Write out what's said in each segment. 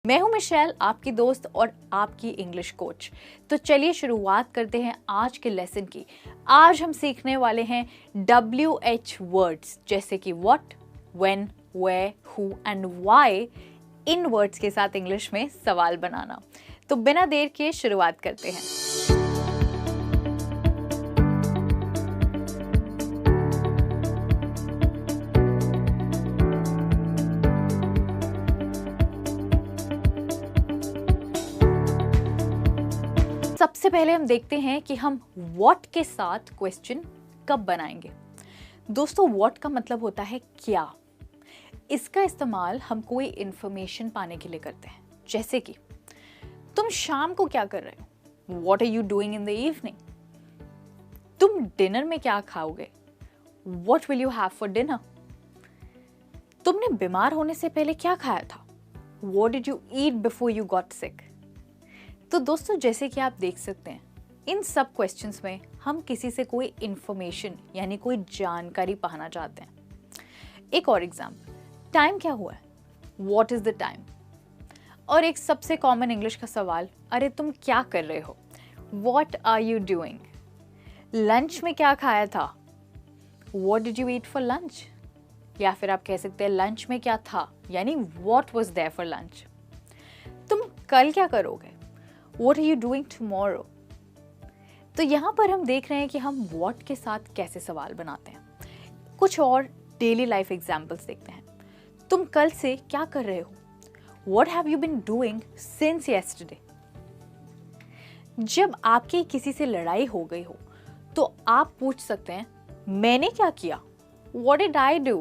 मैं हूं मिशेल, आपकी दोस्त और आपकी इंग्लिश कोच। तो चलिए शुरुआत करते हैं आज के लेसन की। आज हम सीखने वाले हैं WH वर्ड्स, जैसे कि what, when, where, who and why. इन वर्ड्स के साथ इंग्लिश में सवाल बनाना। तो बिना देर के शुरुआत करते हैं। सबसे पहले हम देखते हैं कि हम व्हाट के साथ क्वेश्चन कब बनाएंगे। दोस्तों, व्हाट का मतलब होता है क्या। इसका इस्तेमाल हम कोई इंफॉर्मेशन पाने के लिए करते हैं, जैसे कि तुम शाम को क्या कर रहे हो, what are you doing in the evening. तुम डिनर में क्या खाओगे, what will you have for dinner. तुमने बीमार होने से पहले क्या खाया था, what did you eat before you got sick. तो दोस्तों, जैसे कि आप देख सकते हैं, इन सब क्वेश्चंस में हम किसी से कोई इंफॉर्मेशन यानी कोई जानकारी पाना चाहते हैं। एक और एग्जाम्पल, टाइम क्या हुआ है, व्हाट इज द टाइम। और एक सबसे कॉमन इंग्लिश का सवाल, अरे तुम क्या कर रहे हो, what are you doing. Lunch में क्या खाया था, what did you eat for lunch. या फिर आप कह सकते हैं लंच में क्या था, यानी what was there for lunch. तुम कल क्या करोगे, What are you doing tomorrow? तो यहाँ पर हम देख रहे हैं कि हम what के साथ कैसे सवाल बनाते हैं। कुछ और डेली लाइफ एग्जाम्पल्स देखते हैं। तुम कल से क्या कर रहे हो, What have you been doing since yesterday? जब आपकी किसी से लड़ाई हो गई हो तो आप पूछ सकते हैं मैंने क्या किया, What did I do?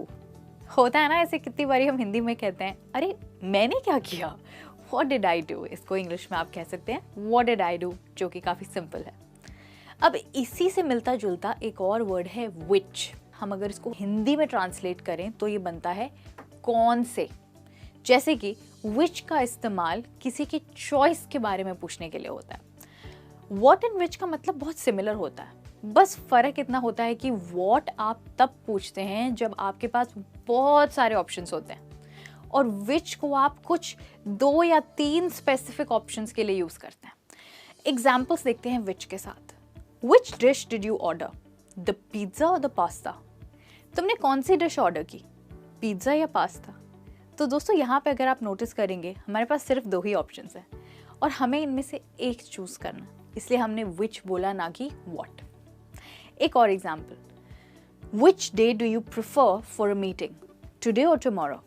होता है ना ऐसे, कितनी बारी हम हिंदी में कहते हैं अरे मैंने क्या किया, What did I do? इसको इंग्लिश में आप कह सकते हैं What did I do, जो कि काफी सिंपल है। अब इसी से मिलता जुलता एक और वर्ड है which। हम अगर इसको हिंदी में ट्रांसलेट करें तो ये बनता है कौन से। जैसे कि which का इस्तेमाल किसी की चॉइस के बारे में पूछने के लिए होता है। What and which का मतलब बहुत सिमिलर होता है, बस फर्क इतना होता है कि what आप तब पूछते हैं जब आपके पास बहुत सारे ऑप्शंस होते हैं, और विच को आप कुछ 2 या 3 स्पेसिफिक ऑप्शंस के लिए यूज करते हैं। एग्जाम्पल्स देखते हैं विच के साथ। Which dish did you order, the pizza और द पास्ता। तुमने कौन सी डिश ऑर्डर की, पिज्जा या पास्ता। तो दोस्तों, यहाँ पे अगर आप नोटिस करेंगे हमारे पास सिर्फ 2 ही ऑप्शंस हैं और हमें इनमें से एक चूज करना, इसलिए हमने विच बोला ना कि व्हाट। एक और example, which day do you prefer for a meeting, today और टुमारो।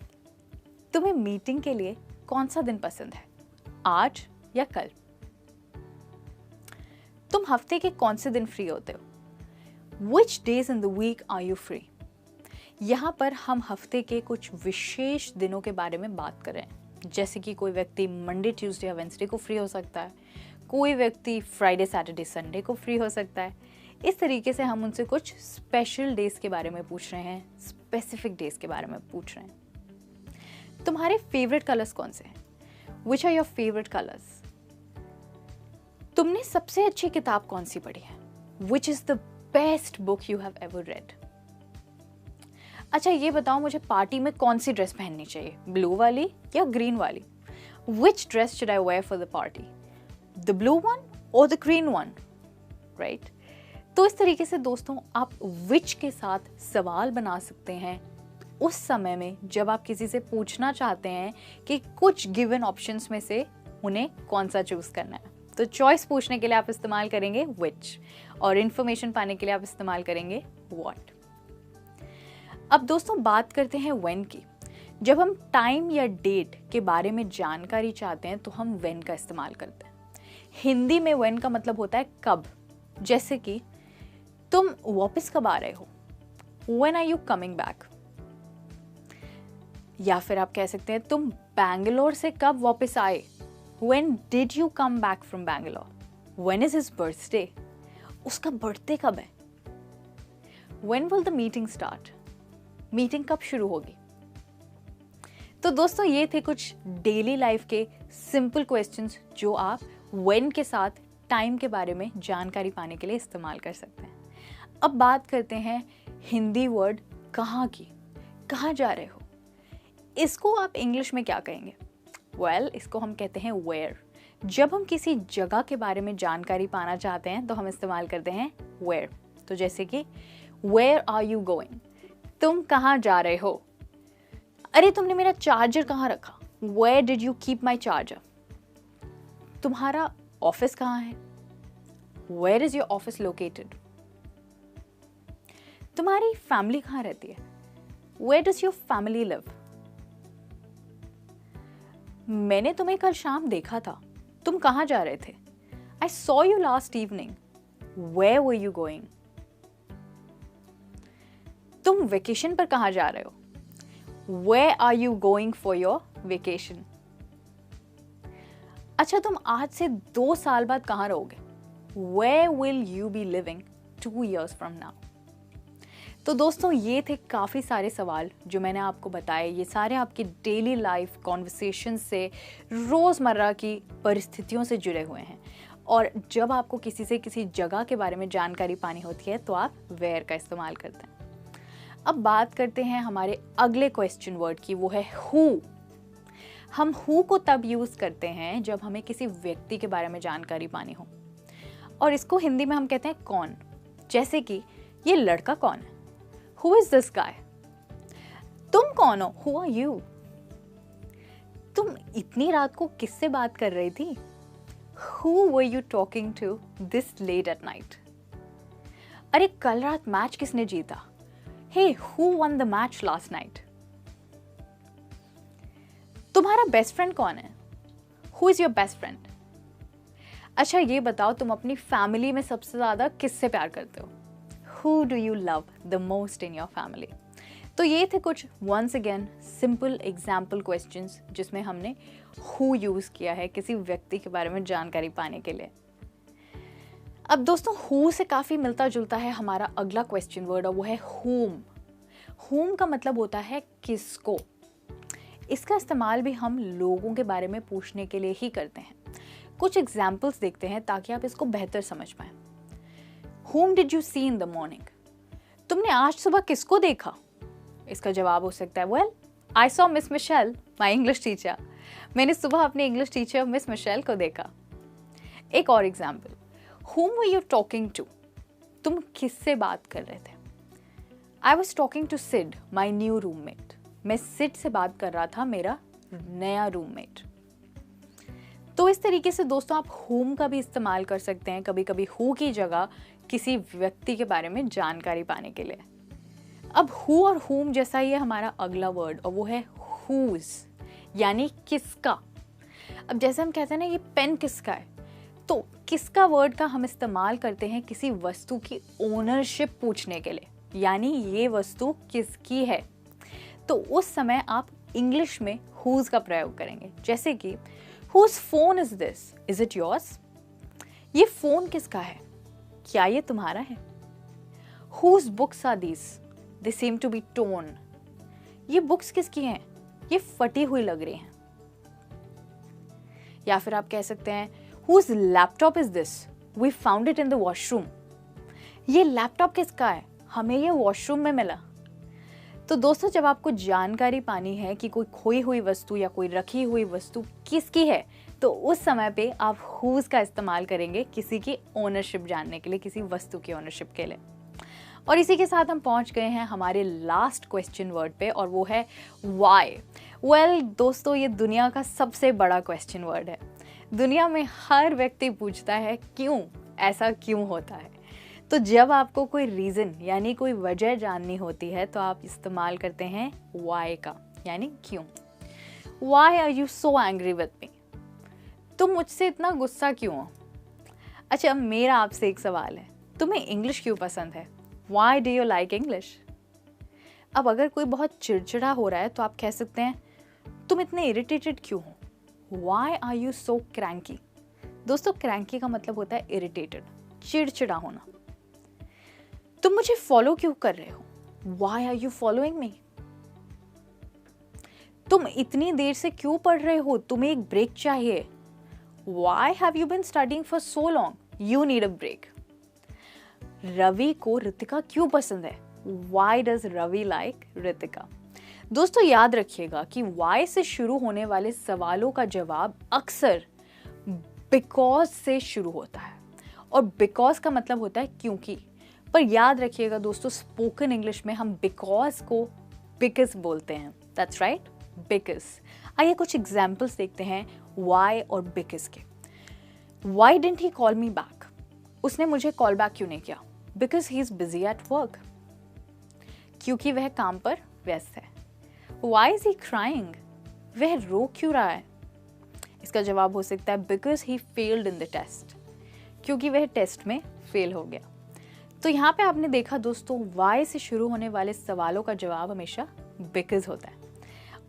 तुम्हें मीटिंग के लिए कौन सा दिन पसंद है, आज या कल। तुम हफ्ते के कौन से दिन फ्री होते हो, Which days in the week are you free? यहाँ पर हम हफ्ते के कुछ विशेष दिनों के बारे में बात कर रहे हैं, जैसे कि कोई व्यक्ति मंडे, ट्यूसडे या वेंसडे को फ्री हो सकता है, कोई व्यक्ति फ्राइडे, सैटरडे, संडे को फ्री हो सकता है। इस तरीके से हम उनसे कुछ स्पेशल डेज के बारे में पूछ रहे हैं, स्पेसिफिक डेज के बारे में पूछ रहे हैं। तुम्हारे फेवरेट कलर्स कौन से हैं, which are your favourite colours. तुमने सबसे अच्छी किताब कौन सी पढ़ी है, which is the best book you have ever read. अच्छा, ये बताओ मुझे पार्टी में कौन सी ड्रेस पहननी चाहिए, ब्लू वाली या ग्रीन वाली। Which dress should I wear for the party, the blue one और द ग्रीन वन, राइट। तो इस तरीके से दोस्तों आप विच के साथ सवाल बना सकते हैं उस समय में जब आप किसी से पूछना चाहते हैं कि कुछ गिवन ऑप्शंस में से उन्हें कौन सा चूज करना है। तो चॉइस पूछने के लिए आप इस्तेमाल करेंगे which, और इंफॉर्मेशन पाने के लिए आप इस्तेमाल करेंगे what। अब दोस्तों बात करते हैं when की। जब हम टाइम या डेट के बारे में जानकारी चाहते हैं तो हम when का इस्तेमाल करते हैं। हिंदी में when का मतलब होता है कब, जैसे कि तुम वापस कब आ रहे हो, when are you coming back। या फिर आप कह सकते हैं तुम बैंगलोर से कब वापस आए, When did you come back from Bangalore? When is his birthday? उसका बर्थडे कब है। When will the meeting start? Meeting कब शुरू होगी। तो दोस्तों, ये थे कुछ डेली लाइफ के सिंपल क्वेश्चंस जो आप when के साथ टाइम के बारे में जानकारी पाने के लिए इस्तेमाल कर सकते हैं। अब बात करते हैं हिंदी वर्ड कहाँ की, कहाँ जा रहे हो। इसको आप इंग्लिश में क्या कहेंगे, वेल, इसको हम कहते हैं वेयर। जब हम किसी जगह के बारे में जानकारी पाना चाहते हैं तो हम इस्तेमाल करते हैं वेयर। तो जैसे कि वेयर आर यू गोइंग, तुम कहाँ जा रहे हो। अरे तुमने मेरा चार्जर कहाँ रखा, where did you keep my charger. तुम्हारा ऑफिस कहाँ है, where is your office located. तुम्हारी फैमिली कहाँ रहती है, where does your family live. मैंने तुम्हें कल शाम देखा था, तुम कहाँ जा रहे थे। I saw you last evening, where were you going. तुम वेकेशन पर कहाँ जा रहे हो, where are you going for your vacation. अच्छा, तुम आज से 2 साल बाद कहाँ रहोगे, where will you be living 2 years from now. तो दोस्तों, ये थे काफ़ी सारे सवाल जो मैंने आपको बताए। ये सारे आपकी डेली लाइफ कॉन्वर्सेशन से, रोज़मर्रा की परिस्थितियों से जुड़े हुए हैं। और जब आपको किसी से किसी जगह के बारे में जानकारी पानी होती है तो आप वेयर का इस्तेमाल करते हैं। अब बात करते हैं हमारे अगले क्वेश्चन वर्ड की, वो है हु। हम हु को तब यूज़ करते हैं जब हमें किसी व्यक्ति के बारे में जानकारी पानी हो, और इसको हिंदी में हम कहते हैं कौन। जैसे कि ये लड़का कौन है, Who is this guy? तुम कौन हो, Who are you? तुम इतनी रात को किससे बात कर रही थी, Who were you talking to this late at night? अरे कल रात मैच किसने जीता, Hey, who won the match last night? तुम्हारा बेस्ट फ्रेंड कौन है, Who is your best friend? अच्छा ये बताओ, तुम अपनी फैमिली में सबसे ज्यादा किससे प्यार करते हो, Who do you love the most in your family? तो ये थे कुछ once again simple example questions जिसमें हमने who यूज़ किया है किसी व्यक्ति के बारे में जानकारी पाने के लिए। अब दोस्तों, who से काफ़ी मिलता जुलता है हमारा अगला क्वेश्चन वर्ड, और वो है whom। whom का मतलब होता है किसको। इसका इस्तेमाल भी हम लोगों के बारे में पूछने के लिए ही करते हैं। कुछ एग्जाम्पल्स देखते हैं ताकि आप इसको बेहतर समझ पाएं। Whom did you see in the morning? तुमने आज सुबह किसको देखा। इसका जवाब हो सकता है Well, I saw Miss Michelle, my English teacher. मैंने सुबह अपने इंग्लिश टीचर मिस मिशेल को देखा। एक और example, Whom were you talking to? तुम किससे बात कर रहे थे। I was talking to Sid, my new roommate. मैं सिड से बात कर रहा था, मेरा नया रूममेट। तो इस तरीके से दोस्तों आप whom का भी इस्तेमाल कर सकते हैं कभी कभी who की जगह किसी व्यक्ति के बारे में जानकारी पाने के लिए। अब who और whom जैसा ही है हमारा अगला वर्ड, और वो है whose, यानी किसका। अब जैसे हम कहते हैं ना ये पेन किसका है, तो किसका वर्ड का हम इस्तेमाल करते हैं किसी वस्तु की ओनरशिप पूछने के लिए, यानी ये वस्तु किसकी है। तो उस समय आप इंग्लिश में whose का प्रयोग करेंगे। जैसे कि whose phone is this? Is it yours? ये फोन किसका है, क्या ये तुम्हारा है। Whose books are these? They seem to be torn. ये बुक्स किसकी हैं, ये फटी हुई लग रही हैं। या फिर आप कह सकते हैं Whose laptop is this? We found it in the washroom. ये लैपटॉप किसका है, हमें ये वॉशरूम में मिला। तो दोस्तों, जब आपको जानकारी पानी है कि कोई खोई हुई वस्तु या कोई रखी हुई वस्तु किसकी है, तो उस समय पे आप whose का इस्तेमाल करेंगे किसी की ओनरशिप जानने के लिए, किसी वस्तु की ओनरशिप के लिए। और इसी के साथ हम पहुंच गए हैं हमारे लास्ट क्वेश्चन वर्ड पे, और वो है why। वेल दोस्तों, ये दुनिया का सबसे बड़ा क्वेश्चन वर्ड है। दुनिया में हर व्यक्ति पूछता है क्यों, ऐसा क्यों होता है। तो जब आपको कोई रीज़न यानी कोई वजह जाननी होती है तो आप इस्तेमाल करते हैं why का, यानी क्यों। Why are you so angry with me? तुम मुझसे इतना गुस्सा क्यों हो। अच्छा, मेरा आपसे एक सवाल है, तुम्हें इंग्लिश क्यों पसंद है। Why do you like English? अब अगर कोई बहुत चिड़चिड़ा हो रहा है तो आप कह सकते हैं तुम इतने इरिटेटेड क्यों हो। Why are you so cranky? दोस्तों, cranky का मतलब होता है इरिटेटेड, चिड़चिड़ा होना। तुम मुझे फॉलो क्यों कर रहे हो। Why are you following me? तुम इतनी देर से क्यों पढ़ रहे हो, तुम्हें एक ब्रेक चाहिए। Why have you been studying for so long? You need a break. Ravi को रितिका क्यों पसंद है। Why does Ravi like Ritika? दोस्तों याद रखिएगा कि why से शुरू होने वाले सवालों का जवाब अक्सर बिकॉज से शुरू होता है, और बिकॉज का मतलब होता है क्योंकि। पर याद रखिएगा दोस्तों, स्पोकन इंग्लिश में हम बिकॉज को बिकॉज बोलते हैं। That's right, because. आइए कुछ एग्जाम्पल्स देखते हैं वाई और बिकॉज के। Why didn't he call me back? उसने मुझे कॉल बैक क्यों नहीं किया? Because he is busy at work, क्योंकि वह काम पर व्यस्त है। Why is he crying? वह रो क्यों रहा है? इसका जवाब हो सकता है because he failed in the test, क्योंकि वह टेस्ट में फेल हो गया। तो यहाँ पे आपने देखा दोस्तों, वाई से शुरू होने वाले सवालों का जवाब हमेशा बिकॉज होता है।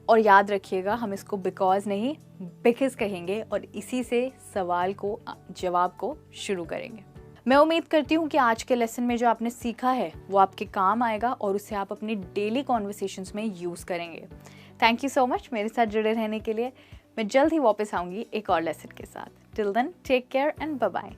और याद रखिएगा, हम इसको बिकॉज नहीं बिकॉज कहेंगे और इसी से सवाल को, जवाब को शुरू करेंगे। मैं उम्मीद करती हूँ कि आज के लेसन में जो आपने सीखा है वो आपके काम आएगा और उसे आप अपनी डेली कॉन्वर्सेशंस में यूज़ करेंगे। थैंक यू सो मच मेरे साथ जुड़े रहने के लिए। मैं जल्द ही वापस आऊँगी एक और लेसन के साथ। Till then take care and bye bye.